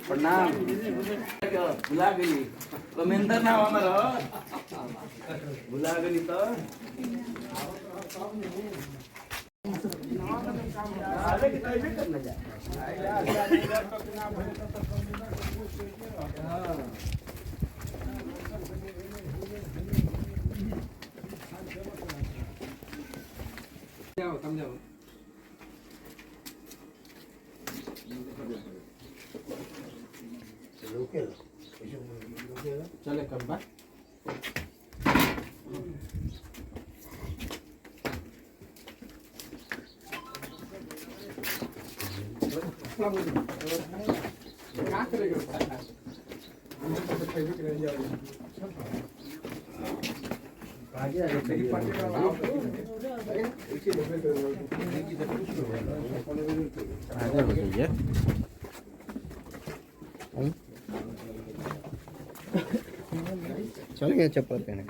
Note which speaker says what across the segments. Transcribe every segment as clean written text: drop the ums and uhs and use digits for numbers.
Speaker 1: प्रणाम भुला गई कमेंदर नाम हमारा भुला गई तो समझाओ चले कब बात चल गया चप्पल पहने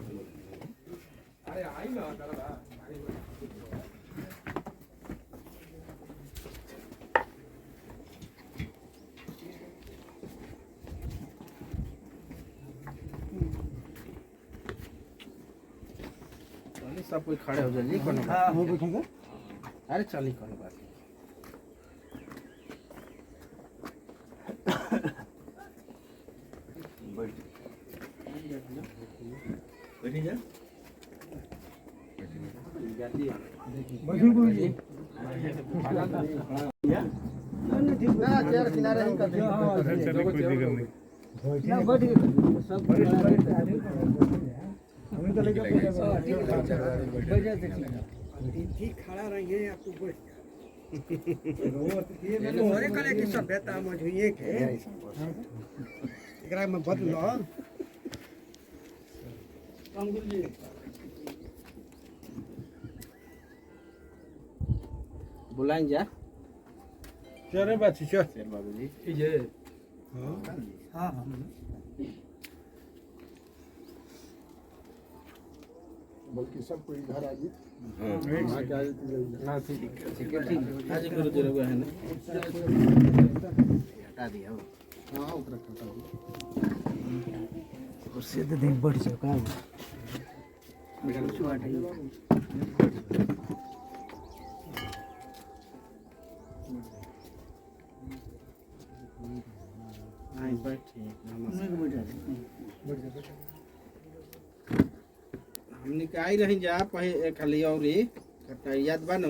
Speaker 1: सब कोई खड़े हो जाइए कौन अरे चलिए कौन बात
Speaker 2: खड़ा रहिए आपको सभ्यता में जुए के एकरा में बदलो
Speaker 1: बुलाएं जा
Speaker 2: चले बात चल
Speaker 1: बाबू जी
Speaker 2: ये हां हां बल्कि सब कोई घर आ गई
Speaker 1: ठीक है आज गुरु जी रहुआ है ना हटा दिया
Speaker 2: हां उधर हटा दिया
Speaker 1: और सीधे दिन बढ़ जाओ काम हमने के आई रही जा पहे खाली और याद बानो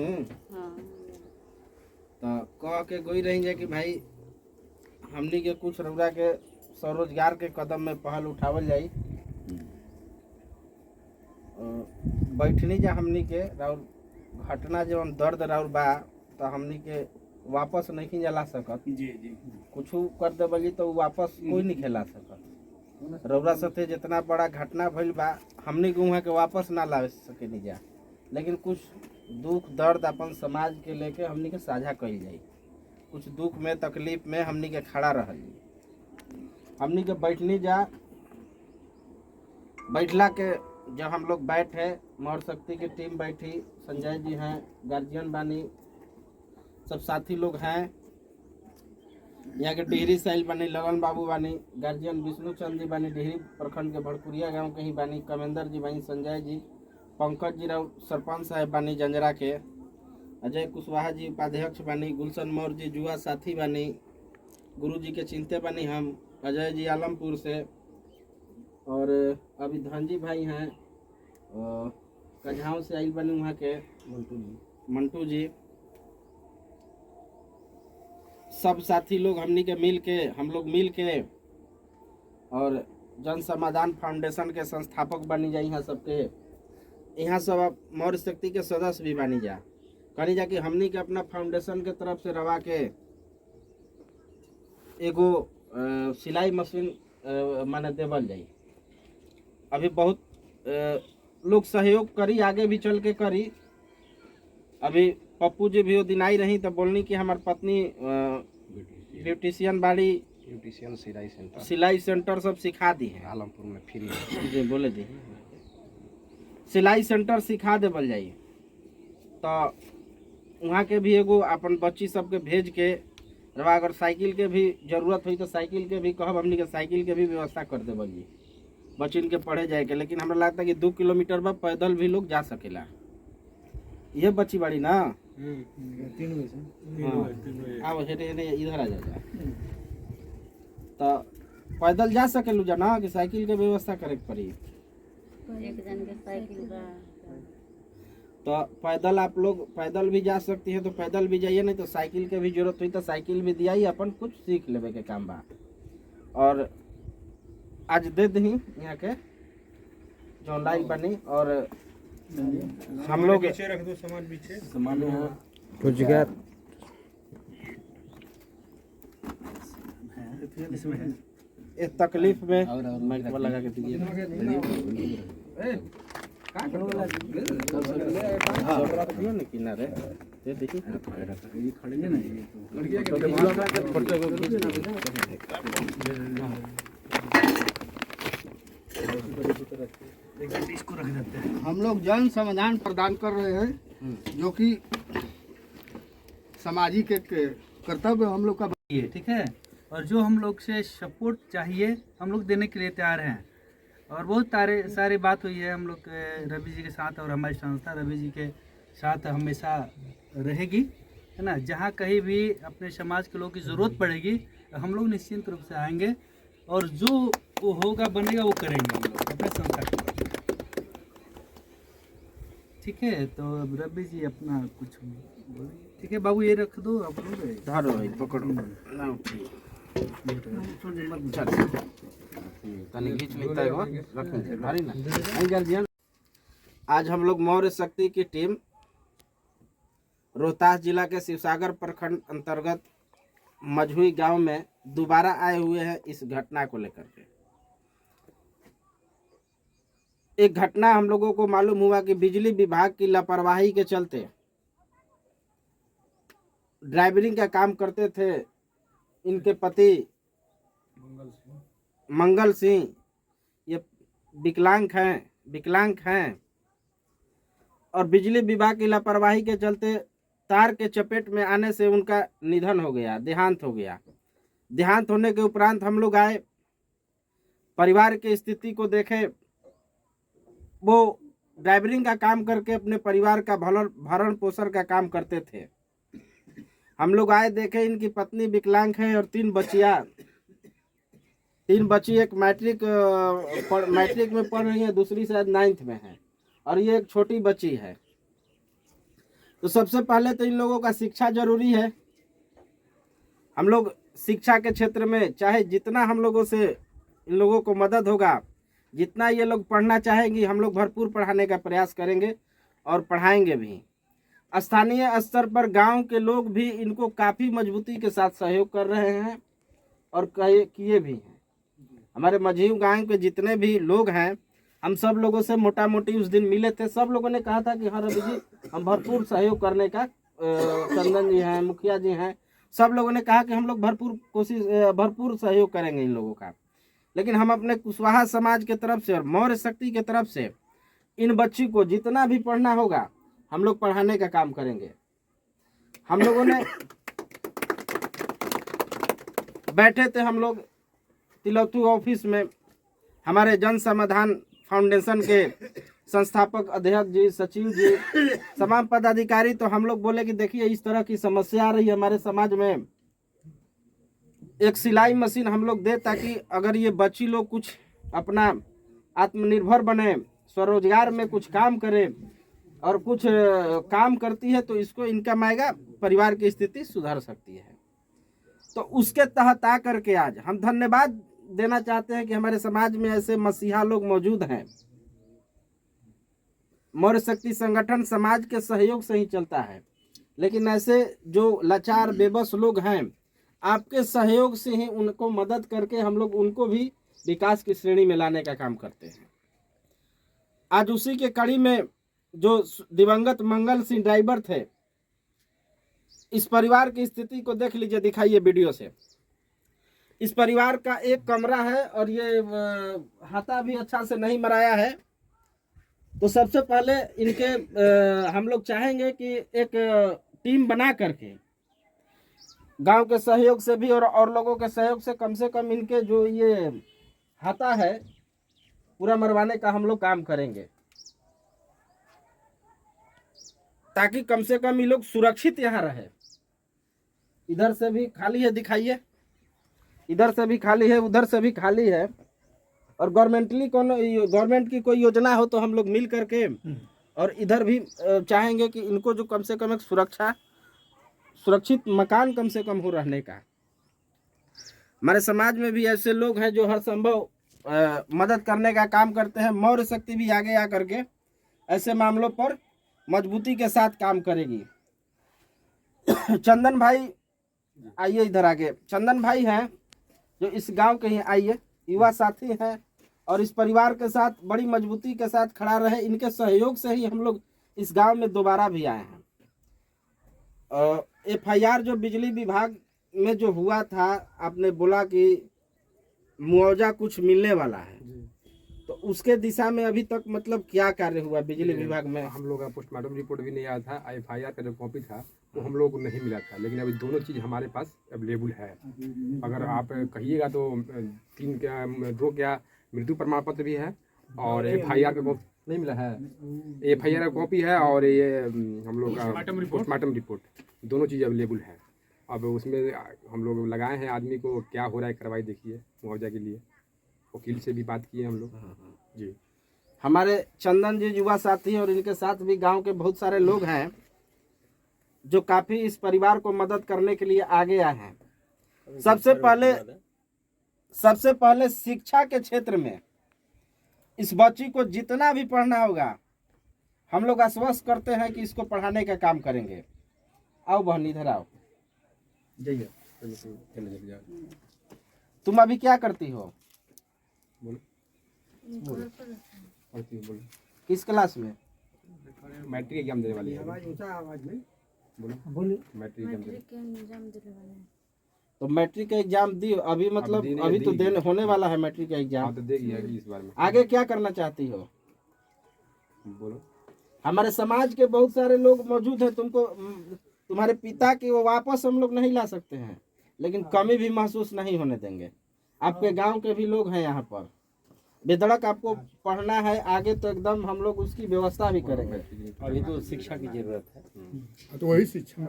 Speaker 1: तो कह के गई रही जा कि भाई हमनी के कुछ रउरा के स्वरोजगार के कदम में पहल उठावल जाई बैठनी जा हमनी के राउर घटना जब दर्द राउर बा तो हमनी के वापस नहीं जला सकत जी जी कुछ कर देबली तो वापस कोई नहीं खेला सकत रउरा साथे जितना बड़ा घटना भइल बा हमनी के वहाँ के वापस ना ला सके नहीं जा लेकिन कुछ दुख दर्द अपन समाज के लेके हमनी के साझा कइल जाई कुछ दुख में तकलीफ में हमनी के खड़ा रहल हमनी के बैठनी जा बैठला के जब हम लोग बैठे मौर शक्ति की टीम बैठी संजय जी हैं गार्जियन बानी सब साथी लोग हैं यहाँ के डिहरी साइल बानी लगन बाबू बानी गार्जियन विष्णु चंद जी बानी डिहरी प्रखंड के भड़कुरिया गांव के ही बानी कमेंदर जी बानी संजय जी पंकज जी राव सरपंच साहब बानी जंजरा के अजय कुशवाहा जी उपाध्यक्ष बानी गुलशन मौर्य जी जुआ साथी बानी गुरु जी के चिंते बानी हम अजय जी आलमपुर से और अभी धनजी भाई हैं कझाव से आई बानी वहाँ के मंटू जी सब साथी लोग हमनी के हम लोग मिल के और जन समाधान फाउंडेशन के संस्थापक बनी जा, यहाँ सबके यहाँ सब अब मौर्य शक्ति के सदस्य भी बनी जा। कहनी जा कि हमनी के अपना फाउंडेशन के तरफ से रवा के एगो सिलाई मशीन माने देवल जाई। अभी बहुत लोग सहयोग करी, आगे भी चल के करी। अभी पप्पू जी भी वो दिन आई रही तो बोलनी कि हमार पत्नी ब्यूटिशियन बाड़ी,
Speaker 3: ब्यूटिशियन
Speaker 1: सिलाई सेंटर सब सिखा दी है
Speaker 3: आलमपुर में फ्री
Speaker 1: जी, बोले दी सिलाई सेंटर सिखा देवल जाई। तो वहाँ के भी एगो अपन बच्ची सबके भेज के रवा, अगर साइकिल के भी जरूरत हुई तो साइकिल के भी कहब, हमनी के साइकिल के भी व्यवस्था कर देवल जी बच्चिन के पढ़े जाए के। लेकिन हमरा लगता है कि 2 किलोमीटर में पैदल भी लोग जा सकेला। ये बच्ची बाड़ी ना,
Speaker 2: 3 बजे
Speaker 1: आओ हेरे हेरे इधर आ जा। तो पैदल जा सकेलू जा ना, कि साइकिल के व्यवस्था करे के पड़ी।
Speaker 4: एक जन के साइकिल बा।
Speaker 1: तो पैदल आप लोग पैदल भी जा सकती है तो पैदल भी जाइए, नहीं तो साइकिल के भी जरूरत हुई तो साइकिल भी दियाई, अपन कुछ सीख लेवे के काम बा। और आज दे दी यहाँ के जो लाइक बनी। और हम लोग
Speaker 2: पीछे रख दो सामान, पीछे
Speaker 1: सामान
Speaker 3: रोजगार
Speaker 1: इस तकलीफ में माइक पर लगा के दीजिए। ना किनारे ये देखिए
Speaker 5: हम लोग जन समाधान प्रदान कर रहे हैं, जो कि सामाजिक एक कर्तव्य हम लोग का
Speaker 6: ये ठीक है। और जो हम लोग से सपोर्ट चाहिए हम लोग देने के लिए तैयार हैं। और बहुत सारी बात हुई है हम लोग रवि जी के साथ, और हमारी संस्था रवि जी के साथ हमेशा रहेगी, है ना। जहाँ कहीं भी अपने समाज के लोगों की ज़रूरत पड़ेगी हम लोग निश्चिंत रूप से आएंगे, और जो वो होगा बनेगा वो करेंगे हम लोग अपने संस्था के लोग। ठीक है, तो रवि जी अपना कुछ बोलिए। ठीक है बाबू, ये रख दो आप लोग।
Speaker 1: धरो भाई, पकड़ो ना उठिए। चल तनी घींच लेता है, रख ले भारी ना। नहीं गार्जियन, आज हम लोग मौर्य शक्ति की टीम रोहतास जिला के शिवसागर प्रखंड अंतर्गत मझुई गांव में दोबारा आए हुए हैं इस घटना को लेकर के। एक घटना हम लोगों को मालूम हुआ कि बिजली विभाग की लापरवाही के चलते ड्राइवरिंग का काम करते थे इनके पति मंगल सिंह, ये विकलांग हैं और बिजली विभाग की लापरवाही के चलते तार के चपेट में आने से उनका निधन हो गया, देहांत हो गया। देहांत होने के उपरांत हम लोग आए, परिवार की स्थिति को देखे। वो ड्राइवरिंग का काम करके अपने परिवार का भरण पोषण का काम करते थे। हम लोग आए, देखे इनकी पत्नी विकलांग है और 3 बच्चियां, 3 बच्ची, एक मैट्रिक में पढ़ रही है, दूसरी शायद 9th में है, और ये एक छोटी बच्ची है। तो सबसे पहले तो इन लोगों का शिक्षा जरूरी है। हम लोग शिक्षा के क्षेत्र में चाहे जितना हम लोगों से इन लोगों को मदद होगा, जितना ये लोग पढ़ना चाहेंगी, हम लोग भरपूर पढ़ाने का प्रयास करेंगे और पढ़ाएंगे भी। स्थानीय स्तर पर गांव के लोग भी इनको काफ़ी मजबूती के साथ सहयोग कर रहे हैं और किए भी हैं। हमारे मझिऊ गांव के जितने भी लोग हैं, हम सब लोगों से मोटा मोटी उस दिन मिले थे। सब लोगों ने कहा था कि हाँ रवि जी, हम भरपूर सहयोग करने का, चंदन जी हैं, मुखिया जी हैं, सब लोगों ने कहा कि हम लोग भरपूर सहयोग करेंगे इन लोगों का। लेकिन हम अपने कुशवाहा समाज के तरफ से और मौर्य शक्ति के तरफ से इन बच्ची को जितना भी पढ़ना होगा हम लोग पढ़ाने का काम करेंगे। हम लोगों ने बैठे थे, हम लोग तिलौथू ऑफिस में, हमारे जन समाधान फाउंडेशन के संस्थापक अध्यक्ष जी, सचिव जी, तमाम पदाधिकारी। तो हम लोग बोले कि देखिए इस तरह की समस्या आ रही है हमारे समाज में, एक सिलाई मशीन हम लोग दे, ताकि अगर ये बच्ची लोग कुछ अपना आत्मनिर्भर बने, स्वरोजगार में कुछ काम करे, और कुछ काम करती है तो इसको इनकम आएगा, परिवार की स्थिति सुधर सकती है। तो उसके तहत आकर के आज हम धन्यवाद देना चाहते हैं कि हमारे समाज में ऐसे मसीहा लोग मौजूद हैं। मौर्य शक्ति संगठन समाज के सहयोग से ही चलता है, लेकिन ऐसे जो लाचार बेबस लोग हैं, आपके सहयोग से ही उनको मदद करके हम लोग उनको भी विकास की श्रेणी में लाने का काम करते हैं। आज उसी के कड़ी में जो दिवंगत मंगल सिंह ड्राइवर थे, इस परिवार की स्थिति को देख लीजिए, दिखाइए वीडियो से। इस परिवार का एक कमरा है और ये हाथा भी अच्छा से नहीं मराया है। तो सबसे पहले इनके हम लोग चाहेंगे कि एक टीम बना करके गांव के सहयोग से भी और लोगों के सहयोग से कम इनके जो ये हाथा है पूरा मरवाने का हम लोग काम करेंगे, ताकि कम से कम ये लोग सुरक्षित यहाँ रहे। इधर से भी खाली है, दिखाइए, इधर से भी खाली है, उधर से भी खाली है। और गवर्नमेंट की कोई योजना हो तो हम लोग मिल करके और इधर भी चाहेंगे कि इनको जो कम से कम एक सुरक्षित मकान कम से कम हो रहने का। हमारे समाज में भी ऐसे लोग हैं जो हर संभव मदद करने का काम करते हैं। मौर्य शक्ति भी आगे आ करके ऐसे मामलों पर मजबूती के साथ काम करेगी। चंदन भाई आइए इधर आगे। चंदन भाई हैं जो इस गांव के ही, आइए, युवा साथी हैं और इस परिवार के साथ बड़ी मजबूती के साथ खड़ा रहे। इनके सहयोग से ही हम लोग इस गांव में दोबारा भी आए हैं। FIR जो बिजली विभाग में जो हुआ था, आपने बोला कि मुआवजा कुछ मिलने वाला है, तो उसके दिशा में अभी तक मतलब क्या कार्य हुआ बिजली विभाग में?
Speaker 7: हम लोग का पोस्टमार्टम रिपोर्ट भी नहीं आया था। FIR का जो कॉपी था वो हम लोग को नहीं मिला था, लेकिन अभी दोनों चीज़ हमारे पास अवेलेबल है। अगर आप कहिएगा तो 2 क्या मृत्यु प्रमाण पत्र भी है और FIR का कॉपी नहीं मिला है, FIR का कॉपी है और ये हम लोग का पोस्टमार्टम रिपोर्ट, दोनों चीज़ अवेलेबल है। अब उसमें हम लोग लगाए हैं आदमी को, क्या हो रहा है कार्रवाई देखिए मुआवजा के लिए। वकील से भी बात किए हम लोग जी।
Speaker 1: हमारे चंदन जी युवा साथी और इनके साथ भी गांव के बहुत सारे लोग हैं जो काफी इस परिवार को मदद करने के लिए आगे आए हैं। सबसे पहले शिक्षा के क्षेत्र में इस बच्ची को जितना भी पढ़ना होगा हम लोग आश्वस्त करते हैं कि इसको पढ़ाने का काम करेंगे। आओ बहन, इधर आओ। तुम अभी क्या करती हो? किस क्लास में?
Speaker 7: मैट्रिक एग्जाम देने वाली है। बोलो मैट्रिक एग्जाम
Speaker 1: तो मैट्रिक का एग्जाम दी अभी, मतलब अभी तो देने होने वाला है मैट्रिक का एग्जाम।
Speaker 7: तो देगी इस बार में।
Speaker 1: आगे क्या करना चाहती हो?
Speaker 7: बोलो।
Speaker 1: हमारे समाज के बहुत सारे लोग मौजूद हैं, तुम्हारे पिता की वो वापस हम लोग नहीं ला सकते हैं, लेकिन कमी भी महसूस नहीं होने देंगे। आपके गांव के भी लोग हैं यहाँ पर, बेधड़क आपको पढ़ना है आगे तो एकदम हम लोग उसकी व्यवस्था भी करेंगे।
Speaker 3: अभी तो शिक्षा की जरूरत है,
Speaker 2: तो वही शिक्षा।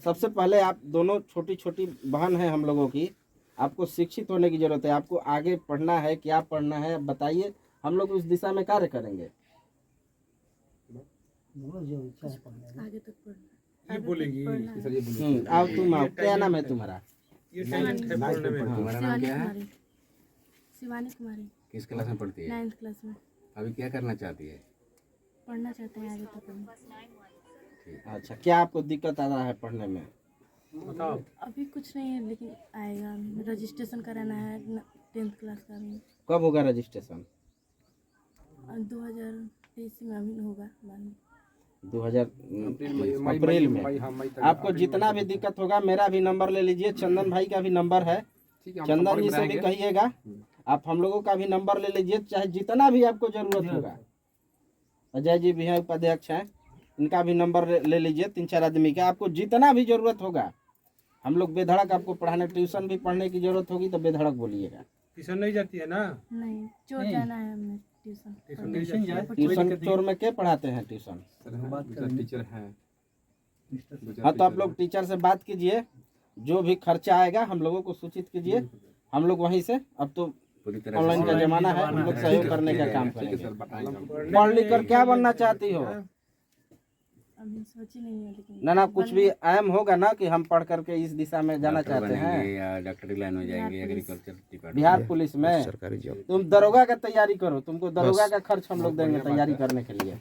Speaker 1: सबसे पहले आप दोनों छोटी छोटी बहन हैं हम लोगों की, आपको शिक्षित होने की जरूरत है। आपको आगे पढ़ना है, क्या पढ़ना है बताइए, हम लोग उस दिशा में कार्य करेंगे।
Speaker 4: आगे तक पढ़ना।
Speaker 2: ये बोलेगी।
Speaker 1: आओ तुम आओ, क्या नाम है तुम्हारा?
Speaker 3: तुम्हारा नाम क्या है?
Speaker 8: शिवानी कुमारी।
Speaker 3: किस क्लास में पढ़ती है?
Speaker 8: 9th क्लास में।
Speaker 3: अभी क्या करना चाहती है?
Speaker 8: पढ़ना चाहते हैं आगे तक हम।
Speaker 1: अच्छा, क्या आपको दिक्कत आ रहा है पढ़ने में?
Speaker 8: अभी कुछ नहीं है, लेकिन आएगा। रजिस्ट्रेशन कराना है 10th क्लास का भी।
Speaker 1: कब होगा रजिस्ट्रेशन?
Speaker 8: 2023 में अभी होगा,
Speaker 1: 2000 अप्रैल में। आपको जितना भी दिक्कत होगा मेरा भी नंबर ले लीजिए, चंदन भाई का भी नंबर है, चंदन जी से भी कहिएगा। आप हम लोगों का भी नंबर ले लीजिए, चाहे जितना भी आपको जरूरत होगा। अजय जी भी हैं, उपाध्यक्ष हैं, इनका भी नंबर ले लीजिए, 3-4 आदमी का। आपको जितना भी जरूरत होगा हम लोग बेधड़क आपको पढ़ाने, ट्यूशन भी पढ़ने की जरूरत होगी तो बेधड़क बोलिएगा।
Speaker 2: ट्यूशन नहीं जाती है ना?
Speaker 8: नहीं, चोर जाना है हमें ट्यूशन।
Speaker 1: ट्यूशन चोर में क्या पढ़ाते हैं ट्यूशन?
Speaker 7: टीचर हैं।
Speaker 1: हाँ, तो आप लोग टीचर से बात कीजिए, जो भी खर्चा आएगा हम लोगों को सूचित कीजिए, हम लोग वहीं से, अब तो ऑनलाइन का जमाना है, हम लोग सहयोग करने का काम करेंगे। पढ़ लिख कर क्या बनना चाहती हो?
Speaker 8: अभी सोची नहीं है लेकिन
Speaker 1: ना कुछ भी एम होगा ना कि हम पढ़ करके इस दिशा में जाना
Speaker 3: डॉक्टर
Speaker 1: चाहते हैं,
Speaker 3: बनेंगे या डॉक्टरी लाइन में जाएंगे, एग्रीकल्चर डिपार्टमेंट
Speaker 1: बिहार पुलिस में
Speaker 3: सरकारी जॉब।
Speaker 1: तुम दरोगा का तैयारी करो, तुमको दरोगा का खर्च हम लोग देंगे तैयारी करने के लिए।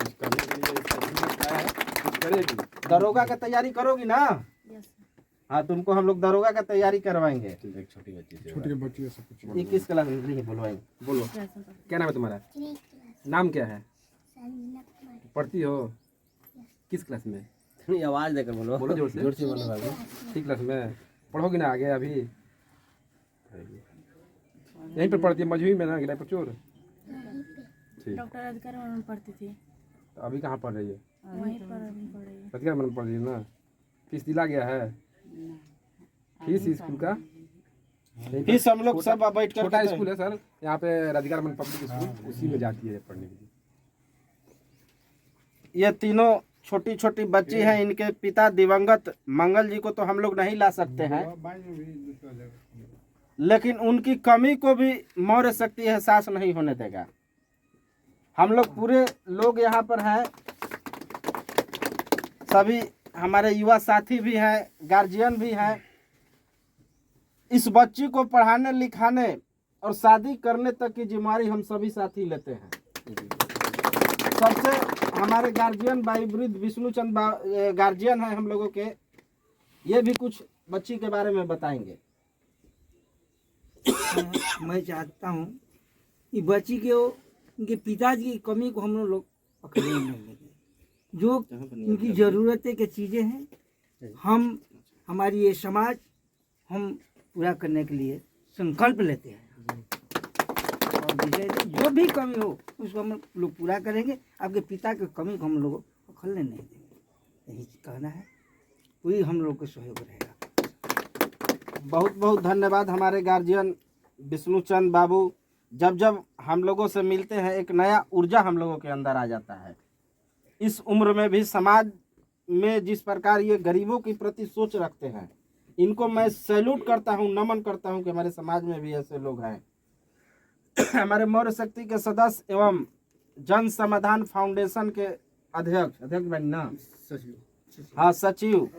Speaker 1: दरोगा का तैयारी करोगी ना?
Speaker 8: यस
Speaker 1: हाँ, तुमको हम लोग दरोगा का तैयारी करवाएंगे।
Speaker 3: एक छोटी बच्ची से
Speaker 2: छोटी बच्ची है, सब कुछ।
Speaker 1: ये किस क्लास में नहीं बोलवाएंगे?
Speaker 7: बोलो, क्या नाम है तुम्हारा? नाम क्या है? पढ़ती हो किस क्लास में?
Speaker 1: आवाज देकर बोलो,
Speaker 7: बोलो जोर से।
Speaker 1: जोर से बोलो बाबू।
Speaker 7: ठीक क्लास में पढ़ोगी ना आगे? अभी यहीं पर पढ़ती है, मजहूरी में ना, गिरा पर चोर। ठीक,
Speaker 8: डॉक्टर अधिकारी में पढ़ती थी,
Speaker 7: तो अभी कहाँ पढ़ रही है?
Speaker 8: वहीं पर अभी पढ़ रही है।
Speaker 7: पतिका में पढ़ रही है ना? फीस दिला गया है? फीस स्कूल का?
Speaker 1: फीस हम लोग सब बैठ कर
Speaker 7: छोटा स्कूल है सर, यहाँ पे राधिका रमन पब्लिक स्कूल, उसी में जाती है पढ़ने के लिए।
Speaker 1: ये तीनों छोटी छोटी बच्ची हैं, इनके पिता दिवंगत मंगल जी को तो हम लोग नहीं ला सकते हैं, लेकिन उनकी कमी को भी मौर्य शक्ति एहसास नहीं होने देगा। हम लोग पूरे लोग यहाँ पर हैं, सभी हमारे युवा साथी भी हैं, गार्जियन भी हैं। इस बच्ची को पढ़ाने लिखाने और शादी करने तक की जिम्मेदारी हम सभी साथी लेते हैं। सबसे हमारे गार्जियन भाई वृद्ध विष्णुचंद गार्जियन हैं हम लोगों के, ये भी कुछ बच्ची के बारे में बताएंगे।
Speaker 5: मैं चाहता हूँ कि बच्ची के उनके पिताजी की कमी को हम लोग पकड़ने नहीं लगे। जो उनकी ज़रूरतें की चीज़ें हैं, हम हमारी ये समाज हम पूरा करने के लिए संकल्प लेते हैं। और विजय जो भी कमी हो उसको हम लोग पूरा करेंगे। आपके पिता की कमी को हम लोग पकड़ने नहीं देंगे, यही कहना है। पूरी हम लोग को सहयोग रहेगा।
Speaker 1: बहुत बहुत धन्यवाद हमारे गार्जियन विष्णुचंद बाबू। जब जब हम लोगों से मिलते हैं, एक नया ऊर्जा हम लोगों के अंदर आ जाता है। इस उम्र में भी समाज में जिस प्रकार ये गरीबों के प्रति सोच रखते हैं, इनको मैं सैल्यूट करता हूँ, नमन करता हूँ कि हमारे समाज में भी ऐसे लोग हैं। हमारे मौर्य शक्ति के सदस्य एवं जन समाधान फाउंडेशन के अध्यक्ष बनना, हाँ सचिव,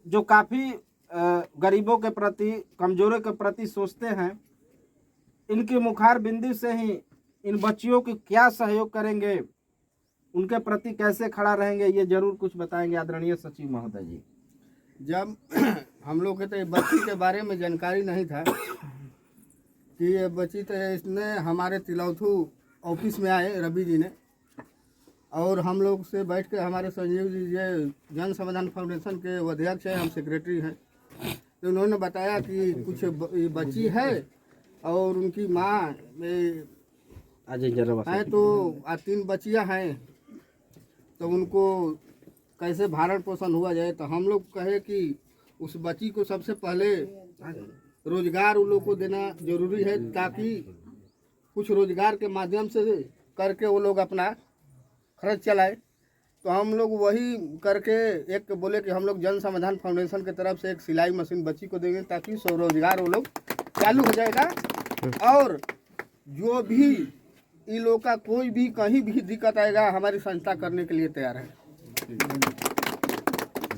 Speaker 1: जो काफ़ी गरीबों के प्रति, कमजोरों के प्रति सोचते हैं, इनकी मुखार बिंदी से ही इन बच्चियों को क्या सहयोग करेंगे, उनके प्रति कैसे खड़ा रहेंगे, ये जरूर कुछ बताएंगे आदरणीय सचिव महोदय जी।
Speaker 5: जब हम लोग के तो बच्ची के बारे में जानकारी नहीं था कि ये बच्ची, तो इसने हमारे तिलौथू ऑफिस में आए रवि जी ने, और हम लोग से बैठ के, हमारे संजीव जी ये जन समाधान फाउंडेशन के अध्यक्ष हैं, हम सेक्रेटरी हैं, तो उन्होंने बताया कि कुछ बच्ची है और उनकी माँ हैं, तो 3 बच्चियाँ हैं, तो उनको कैसे भरण पोषण हुआ जाए। तो हम लोग कहे कि उस बच्ची को सबसे पहले रोजगार उन लोग को देना जरूरी है, ताकि कुछ रोजगार के माध्यम से करके वो लोग अपना खर्च चलाए। तो हम लोग वही करके एक बोले कि हम लोग जन समाधान फाउंडेशन की तरफ से एक सिलाई मशीन बच्ची को देंगे, ताकि स्वरोजगार वो लोग चालू हो जाएगा। और जो भी इन लोग का कोई भी कहीं भी दिक्कत आएगा, हमारी संस्था करने के लिए तैयार है।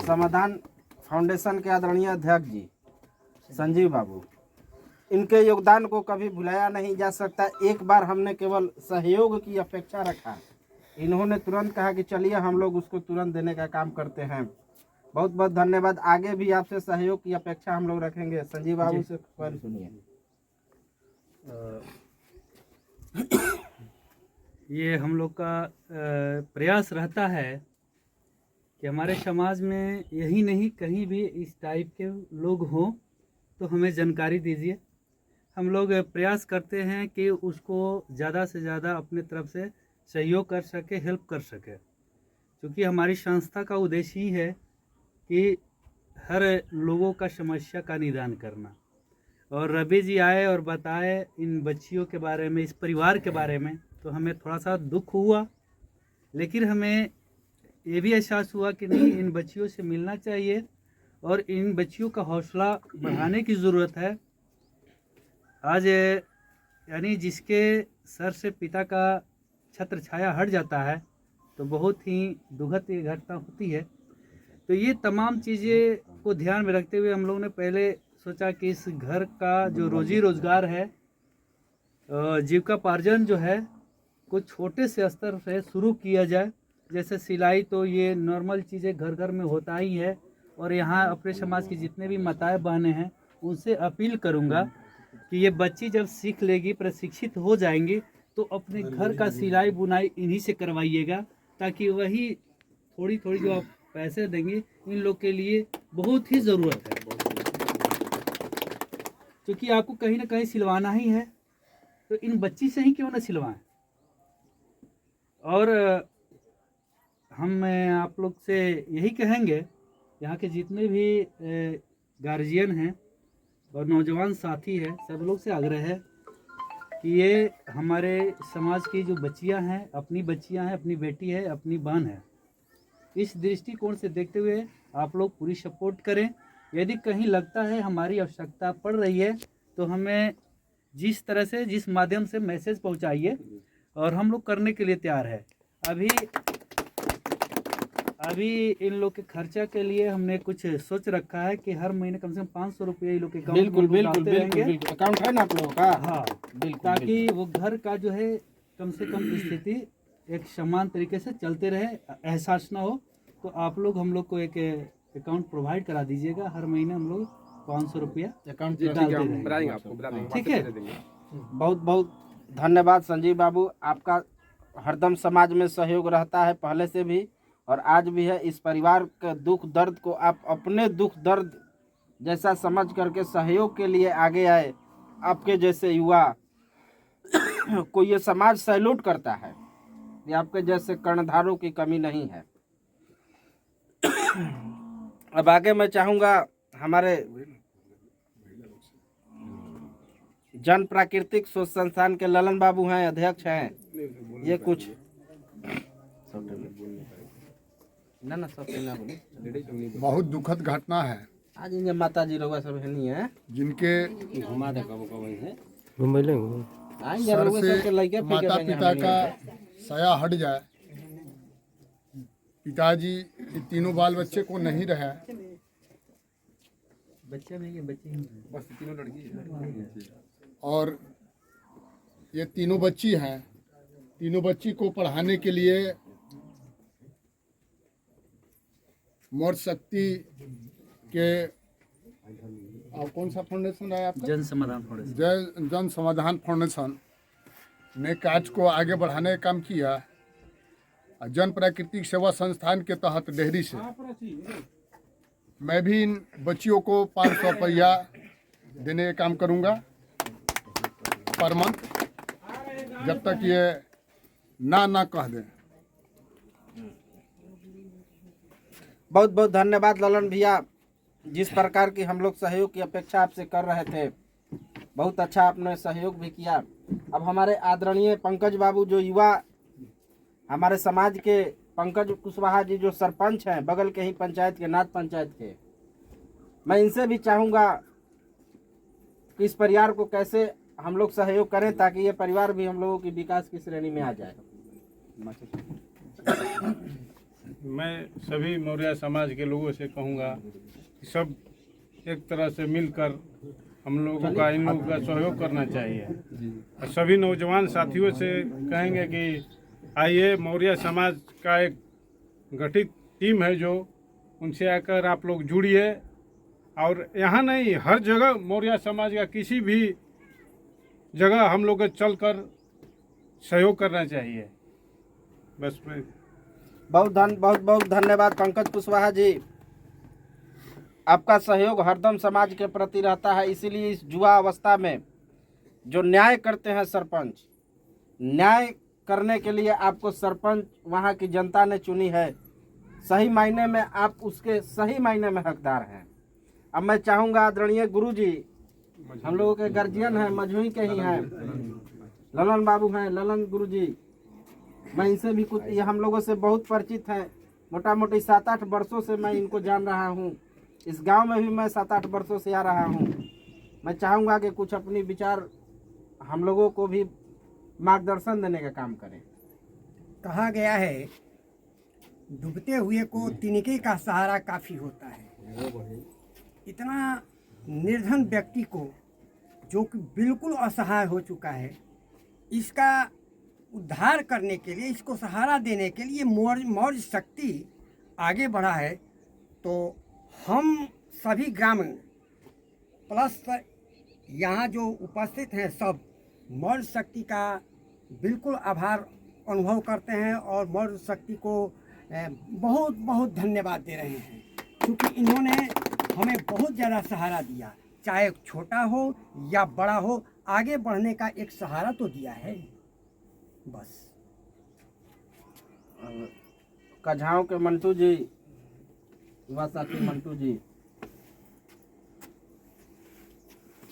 Speaker 1: समाधान फाउंडेशन के आदरणीय अध्यक्ष जी संजीव बाबू, इनके योगदान को कभी भुलाया नहीं जा सकता। एक बार हमने केवल सहयोग की अपेक्षा रखा, इन्होंने तुरंत कहा कि चलिए हम लोग उसको तुरंत देने का काम करते हैं। बहुत बहुत धन्यवाद। आगे भी आपसे सहयोग की अपेक्षा हम लोग रखेंगे। संजीव बाबू से पर सुनिए।
Speaker 6: ये हम लोग का प्रयास रहता है कि हमारे समाज में यही नहीं, कहीं भी इस टाइप के लोग हों तो हमें जानकारी दीजिए। हम लोग प्रयास करते हैं कि उसको ज़्यादा से ज़्यादा अपने तरफ से सहयोग कर सके, हेल्प कर सके, क्योंकि हमारी संस्था का उद्देश्य ही है कि हर लोगों का समस्या का निदान करना। और रवि जी आए और बताए इन बच्चियों के बारे में, इस परिवार के बारे में, तो हमें थोड़ा सा दुख हुआ, लेकिन हमें ये भी एहसास हुआ कि नहीं, इन बच्चियों से मिलना चाहिए और इन बच्चियों का हौसला बढ़ाने की ज़रूरत है। आज यानी जिसके सर से पिता का छत्र छाया हट जाता है, तो बहुत ही दुखद ये घटना होती है। तो ये तमाम चीज़ें को ध्यान में रखते हुए हम लोगों ने पहले सोचा कि इस घर का जो रोजी रोजगार है, जीविकापार्जन जो है, कुछ छोटे से स्तर से शुरू किया जाए। जैसे सिलाई तो ये नॉर्मल चीज़ें घर घर में होता ही है, और यहाँ अपने समाज की जितने भी माताएं बहनें हैं उनसे अपील करूँगा कि ये बच्ची जब सीख लेगी, प्रशिक्षित हो जाएंगी, तो अपने घर का सिलाई बुनाई इन्हीं से करवाइएगा, ताकि वही थोड़ी थोड़ी जो आप पैसे देंगे इन लोग के लिए बहुत ही ज़रूरत है, क्योंकि आपको कहीं ना कहीं सिलवाना ही है, तो इन बच्ची से ही क्यों ना सिलवाएं। और हम आप लोग से यही कहेंगे, यहाँ के जितने भी गार्जियन हैं और नौजवान साथी हैं, सब लोग से आग्रह है कि ये हमारे समाज की जो बच्चियाँ हैं, अपनी बच्चियाँ हैं, अपनी बेटी है, अपनी बहन है, इस दृष्टिकोण से देखते हुए आप लोग पूरी सपोर्ट करें। यदि कहीं लगता है हमारी आवश्यकता पड़ रही है तो हमें जिस तरह से, जिस माध्यम से मैसेज पहुंचाइए, और हम लोग करने के लिए तैयार है। अभी इन लोग के खर्चा के लिए हमने कुछ सोच रखा है कि हर महीने कम से कम 500 रुपये इन लोग के अकाउंट
Speaker 1: बिल्कुल
Speaker 6: में
Speaker 1: बिल्कुल
Speaker 6: डालते
Speaker 1: बिल्कुल
Speaker 6: रहेंगे।
Speaker 1: बिल्कुल अकाउंट है ना आप लोगों का?
Speaker 6: हाँ,
Speaker 1: बिल्कुल,
Speaker 6: ताकि वो घर का जो है कम से कम स्थिति एक समान तरीके से चलते रहे, एहसास ना हो। तो आप लोग हम लोग को एक अकाउंट प्रोवाइड करा दीजिएगा, हर महीने हम लोग 500 रुपया
Speaker 1: अकाउंट
Speaker 7: जी, ठीक
Speaker 6: डालते
Speaker 7: है, हम
Speaker 6: रहेंगे।
Speaker 7: बता देंगे आपको, बता देंगे,
Speaker 6: ठीक है।
Speaker 7: WhatsApp पे दे देंगे।
Speaker 1: बहुत बहुत धन्यवाद संजीव बाबू, आपका हरदम समाज में सहयोग रहता है पहले से भी और आज भी है। इस परिवार के दुख दर्द को आप अपने दुख दर्द जैसा समझ करके सहयोग के लिए आगे आए। आपके जैसे युवा को ये समाज सैल्यूट करता है, ये आपके जैसे कर्णधारों की कमी नहीं है। अब आगे मैं चाहूँगा हमारे जन प्राकृतिक शोध संस्थान के ललन बाबू हैं, अध्यक्ष हैं, ये कुछ ना सब ना बोले।
Speaker 2: बहुत दुखद घटना है।
Speaker 1: आज इनके माता जी रहुआ सब है नहीं है,
Speaker 2: जिनके
Speaker 1: घुमा दे कब कब है आएंगे
Speaker 2: सर
Speaker 1: रहुआ सबके
Speaker 2: से
Speaker 1: लइके फेंके
Speaker 2: माता
Speaker 1: देंगे
Speaker 2: पिता
Speaker 1: हमनी
Speaker 2: का
Speaker 1: के।
Speaker 2: साया हट जाए। पिताजी ये तीनों बाल बच्चे को नहीं रहे,
Speaker 6: बच्चे नहीं है, बच्चे ही हैं।
Speaker 7: बस तीनों लड़की है।
Speaker 2: और ये तीनों बच्ची हैं। तीनों बच्ची को पढ़ाने के लिए मौर्य शक्ति के और कौन सा फाउंडेशन है आपका?
Speaker 6: जन समाधान फाउंडेशन।
Speaker 2: जन समाधान फाउंडेशन ने कार्य को आगे बढ़ाने का काम किया। और जन प्राकृतिक सेवा संस्थान के तहत डेहरी से मैं भी इन बच्चियों को 500 रुपया देने का काम करूंगा पर मंथ, जब तक ये ना कह दें।
Speaker 1: बहुत बहुत धन्यवाद ललन भैया, जिस प्रकार की हम लोग सहयोग की अपेक्षा आपसे कर रहे थे, बहुत अच्छा आपने सहयोग भी किया। अब हमारे आदरणीय पंकज बाबू जो युवा हमारे समाज के, पंकज कुशवाहा जी जो सरपंच हैं बगल के ही पंचायत के, नाथ पंचायत के, मैं इनसे भी चाहूँगा कि इस परिवार को कैसे हम लोग सहयोग करें ताकि ये परिवार भी हम लोगों की विकास की श्रेणी में आ जाए।
Speaker 9: मैं सभी मौर्य समाज के लोगों से कहूँगा कि सब एक तरह से मिलकर हम लोगों का, इन लोगों का सहयोग करना चाहिए। और सभी नौजवान साथियों से कहेंगे कि आइए, मौर्य समाज का एक गठित टीम है जो, उनसे आकर आप लोग जुड़िए। और यहाँ नहीं, हर जगह मौर्य समाज का किसी भी जगह हम लोग को चलकर सहयोग करना चाहिए। बस मैं
Speaker 1: बहुत धन्यवाद पंकज कुशवाहा जी, आपका सहयोग हरदम समाज के प्रति रहता है। इसीलिए इस युवा अवस्था में जो न्याय करते हैं सरपंच, न्याय करने के लिए आपको सरपंच वहाँ की जनता ने चुनी है। सही मायने में आप उसके सही मायने में हकदार हैं। अब मैं चाहूँगा आदरणीय गुरु जी, हम लोगों के गार्जियन हैं, मझुई के ही हैं, ललन बाबू हैं, ललन गुरु जी, मैं इनसे भी कुछ, ये हम लोगों से बहुत परिचित हैं। मोटा मोटी 7-8 वर्षों से मैं इनको जान रहा हूँ। इस गांव में भी मैं 7-8 वर्षों से आ रहा हूँ। मैं चाहूँगा कि कुछ अपनी विचार हम लोगों को भी मार्गदर्शन देने का काम करें।
Speaker 10: कहा गया है डूबते हुए को तिनके का सहारा काफ़ी होता है। इतना निर्धन व्यक्ति को जो कि बिल्कुल असहाय हो चुका है, इसका उद्धार करने के लिए, इसको सहारा देने के लिए मौर्य शक्ति आगे बढ़ा है। तो हम सभी ग्रामीण प्लस यहाँ जो उपस्थित हैं सब मौर्य शक्ति का बिल्कुल आभार अनुभव करते हैं और मौर्य शक्ति को बहुत बहुत धन्यवाद दे रहे हैं, क्योंकि इन्होंने हमें बहुत ज़्यादा सहारा दिया, चाहे छोटा हो या बड़ा हो, आगे बढ़ने का एक सहारा तो दिया है। बस
Speaker 1: कझाव के मंटू जी, युवा साथी मंटू जी।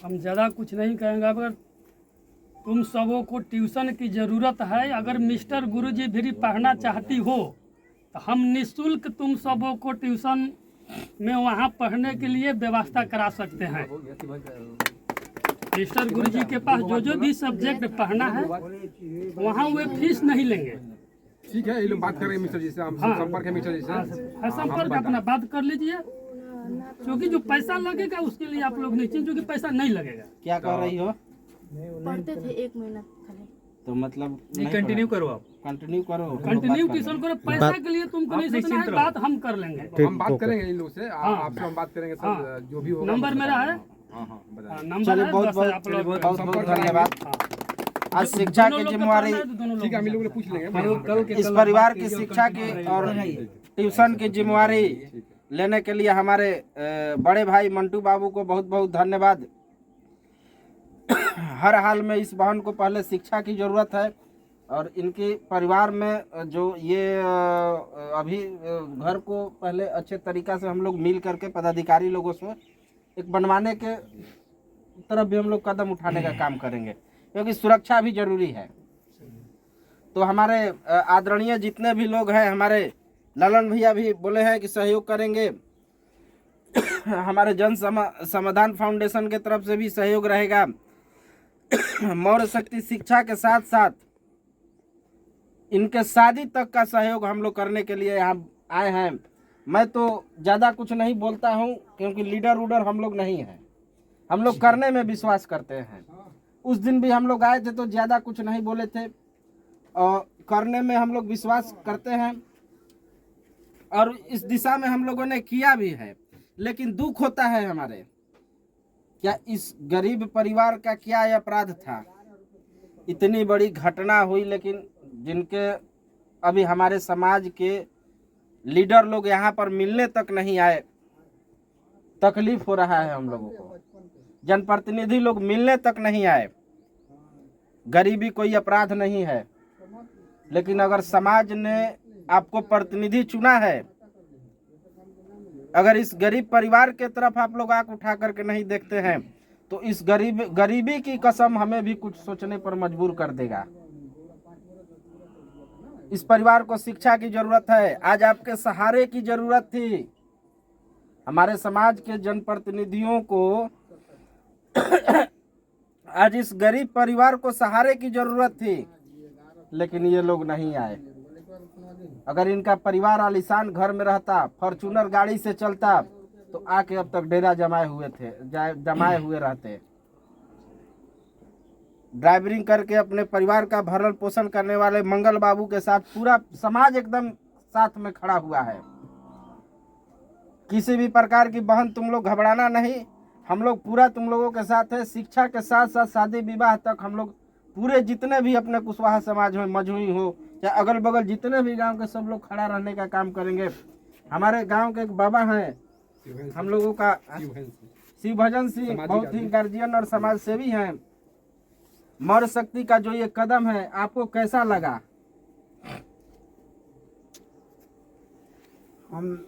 Speaker 11: हम ज़्यादा कुछ नहीं कहेंगे। अगर तुम सबों को ट्यूशन की ज़रूरत है, अगर मिस्टर गुरुजी भी पढ़ना चाहती हो तो हम निःशुल्क तुम सबों को ट्यूशन में वहाँ पढ़ने के लिए व्यवस्था करा सकते हैं। मिस्टर गुरुजी के पास जो भी सब्जेक्ट पढ़ना है वहाँ वे फीस नहीं लेंगे।
Speaker 7: ठीक है, ये लोग बात कर रहे हैं मिस्टर जी से, हम संपर्क है मिस्टर जी से।
Speaker 11: संपर्क अपना बात कर लीजिए, क्योंकि जो पैसा लगेगा उसके लिए आप लोग निश्चिंत, क्योंकि पैसा नहीं लगेगा।
Speaker 1: क्या कर रही हो?
Speaker 8: पढ़ते थे 1 महीना खाली।
Speaker 1: तो मतलब
Speaker 6: कंटिन्यू करो, आप
Speaker 1: कंटिन्यू करो,
Speaker 11: कंटिन्यू ट्यूशन करो। पैसा के लिए तुमको नहीं सोचना है, बात हम कर लेंगे।
Speaker 7: हम बात करेंगे इन लोग से, आपसे हम बात करेंगे सर, जो भी होगा।
Speaker 11: नंबर मेरा है, नंबर है,
Speaker 1: बहुत बहुत धन्यवाद। आज शिक्षा की जिम्मेवारी
Speaker 7: ठीक है, हम लोग पूछ लेंगे।
Speaker 1: इस परिवार की शिक्षा की और ट्यूशन की जिम्मेवारी लेने के लिए हमारे बड़े भाई मंटू बाबू को बहुत बहुत धन्यवाद। हर हाल में इस बहन को पहले शिक्षा की ज़रूरत है और इनके परिवार में जो ये अभी घर को पहले अच्छे तरीक़ा से हम लोग मिल करके पदाधिकारी लोगों से एक बनवाने के तरफ भी हम लोग कदम उठाने का काम करेंगे, क्योंकि सुरक्षा भी ज़रूरी है। तो हमारे आदरणीय जितने भी लोग हैं, हमारे ललन भैया भी बोले हैं कि सहयोग करेंगे। हमारे जन समाधान फाउंडेशन के तरफ से भी सहयोग रहेगा। मौर्य शक्ति शिक्षा के साथ साथ इनके शादी तक का सहयोग हम लोग करने के लिए यहाँ आए हैं। मैं तो ज़्यादा कुछ नहीं बोलता हूँ, क्योंकि लीडर उडर हम लोग नहीं हैं, हम लोग करने में विश्वास करते हैं। उस दिन भी हम लोग आए थे तो ज़्यादा कुछ नहीं बोले थे, और करने में हम लोग विश्वास करते हैं और इस दिशा में हम लोगों ने किया भी है। लेकिन दुख होता है हमारे, क्या इस गरीब परिवार का क्या अपराध था? इतनी बड़ी घटना हुई, लेकिन जिनके अभी हमारे समाज के लीडर लोग यहाँ पर मिलने तक नहीं आए, तकलीफ हो रहा है हम लोगों को। जनप्रतिनिधि लोग मिलने तक नहीं आए। गरीबी कोई अपराध नहीं है, लेकिन अगर समाज ने आपको प्रतिनिधि चुना है, अगर इस गरीब परिवार के तरफ आप लोग आंख उठा करके नहीं देखते हैं, तो इस गरीबी की कसम हमें भी कुछ सोचने पर मजबूर कर देगा। इस परिवार को शिक्षा की जरूरत है, आज आपके सहारे की जरूरत थी। हमारे समाज के जनप्रतिनिधियों को आज इस गरीब परिवार को सहारे की जरूरत थी, लेकिन ये लोग नहीं आए। अगर इनका परिवार आलीशान घर में रहता, फॉर्च्यूनर गाड़ी से चलता, तो आके अब तक डेरा जमाए हुए रहते। ड्राइवरिंग करके अपने परिवार का भरण पोषण करने वाले मंगल बाबू के साथ पूरा समाज एकदम साथ में खड़ा हुआ है। किसी भी प्रकार की बहन तुम लोग घबराना नहीं, हम लोग पूरा तुम लोगों के साथ है। शिक्षा के साथ साथ शादी विवाह तक हम लोग पूरे जितने भी अपने कुशवाहा समाज में मजहूई हो, चाहे अगल बगल जितने भी गांव के, सब लोग खड़ा रहने का काम करेंगे। हमारे गांव के एक बाबा हैं हम लोगों का, शिव भजन सिंह, बहुत ही गार्जियन और समाज सेवी हैं। मौर्य शक्ति का जो ये कदम है, आपको कैसा लगा?
Speaker 10: हम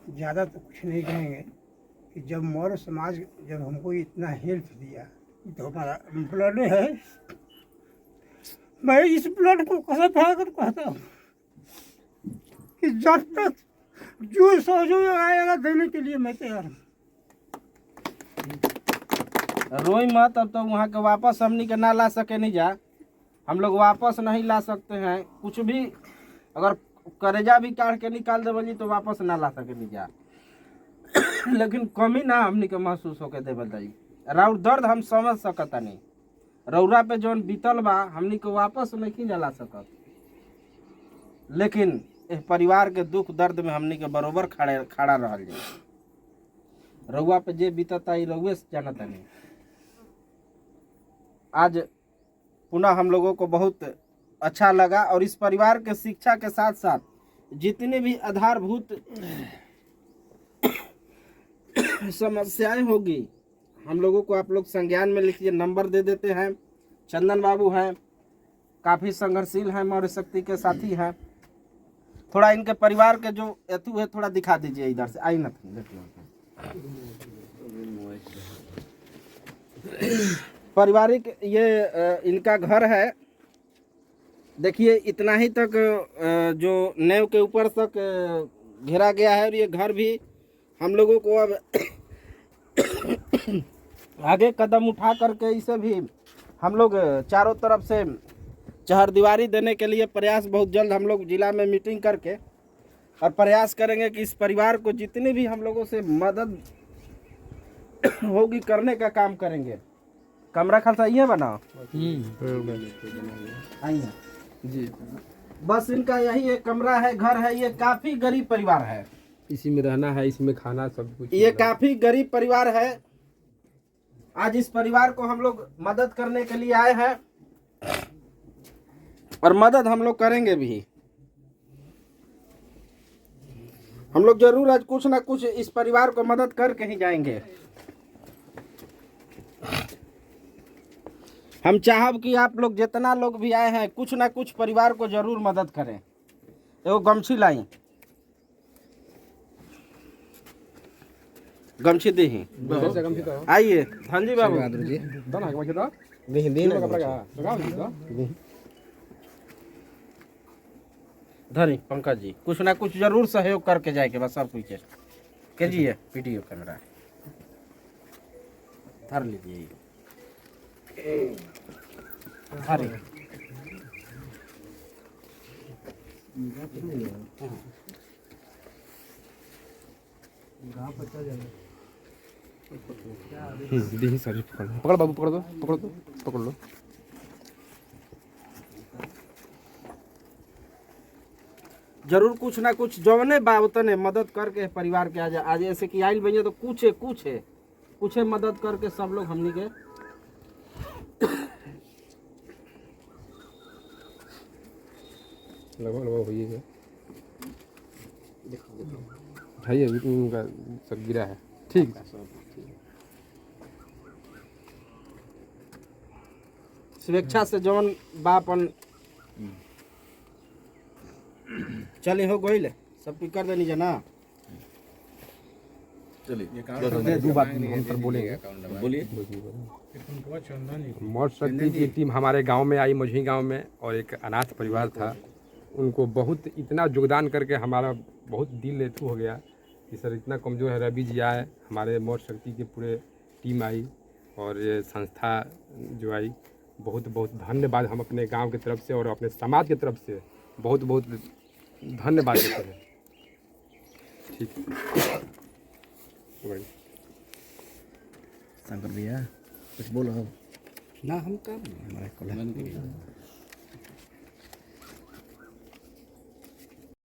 Speaker 10: ज़्यादा तो कुछ नहीं कहेंगे कि जब मौर्य समाज जब हमको इतना हेल्प दिया, तो हमारा ब्लड है। मैं इस ब्लड को कसम खाकर कहता हूँ कि जब तक जो सहयोग आएगा देने के लिए मैं तैयार हूँ।
Speaker 1: रोई मत, अब तो वहाँ के वापस हमनी के ना ला सके नहीं जा, हम लोग वापस नहीं ला सकते हैं कुछ भी। अगर करेजा भी काट के निकाल देवली तो वापस ना ला सके जा। लेकिन कमी ना हमनी के महसूस होके देवल जाई। राउर दर्द हम समझ सकता नहीं, रौरा पे जौन बीतल बा हमनी को वापस नहीं जला सकत, लेकिन इस परिवार के दुख दर्द में हमनी के बरोबर खड़ा रहल जाए। रउआ पे जे बीतता ई रउए से जानता नहीं। आज पुनः हम लोगों को बहुत अच्छा लगा और इस परिवार के शिक्षा के साथ साथ जितने भी आधारभूत समस्याएं होगी हम लोगों को आप लोग संज्ञान में लिखिए, नंबर दे देते हैं। चंदन बाबू हैं, काफ़ी संघर्षशील हैं, मौर्य शक्ति के साथी हैं। थोड़ा इनके परिवार के जो एतु है थोड़ा दिखा दीजिए, इधर से आई ना पारिवारिक ये इनका घर है। देखिए इतना ही तक जो नेव के ऊपर तक घेरा गया है और ये घर भी हम लोगों को अब आगे कदम उठा करके इसे भी हम लोग चारों तरफ से चहारदीवारी देने के लिए प्रयास बहुत जल्द हम लोग जिला में मीटिंग करके और प्रयास करेंगे कि इस परिवार को जितनी भी हम लोगों से मदद होगी करने का काम करेंगे। कमरा खालसा ये बनाओ आइए जी। बस इनका यही एक कमरा है, घर है। ये काफ़ी गरीब परिवार है,
Speaker 7: इसी में रहना है, इसमें खाना सब कुछ।
Speaker 1: ये काफ़ी गरीब परिवार है। आज इस परिवार को हम लोग मदद करने के लिए आए हैं और मदद हम लोग करेंगे भी। हम लोग जरूर आज कुछ ना कुछ इस परिवार को मदद करके ही जाएंगे। हम चाहब कि आप लोग जितना लोग भी आए हैं कुछ ना कुछ परिवार को जरूर मदद करें। एगो गमछी लाई, गमछी दी ही आइए हाँ जी बाबू धनी पंकज जी कुछ ना कुछ जरूर सहयोग करके जाएंगे। बस सब कुछ कीजिए। वीडियो कैमरा धर लीजिए, धर
Speaker 7: पकड़ बाबू, पकड़ दो, पकड़ दो, पकड़ लो।
Speaker 1: जरूर कुछ ना कुछ जौने बा उतने मदद करके परिवार के आज ऐसे कि आइल बनिए तो कुछ है मदद करके सब लोग हमनी के
Speaker 7: लगभग होइए भाई अभी उनका सब गिरा है। ठीक
Speaker 1: स्वेच्छा से जौन बापन चले हो गई सब कुछ कर देनी जना।
Speaker 3: चलिए
Speaker 7: दो बात हम पर बोलेंगे,
Speaker 3: बोलिए।
Speaker 7: मौर्य शक्ति की टीम हमारे गांव में आई, मझी गांव में, और एक अनाथ परिवार था। उनको बहुत इतना योगदान करके हमारा बहुत दिल लेथू हो गया कि सर इतना कमज़ोर है। रवि जी आए, हमारे मौर्य शक्ति की पूरे टीम आई और ये संस्था जो आई, बहुत बहुत धन्यवाद हम अपने गांव की तरफ से और अपने समाज की तरफ से बहुत बहुत धन्यवाद देते हैं। ठीक
Speaker 3: शंकर भैया कुछ बोलो
Speaker 5: ना हम काम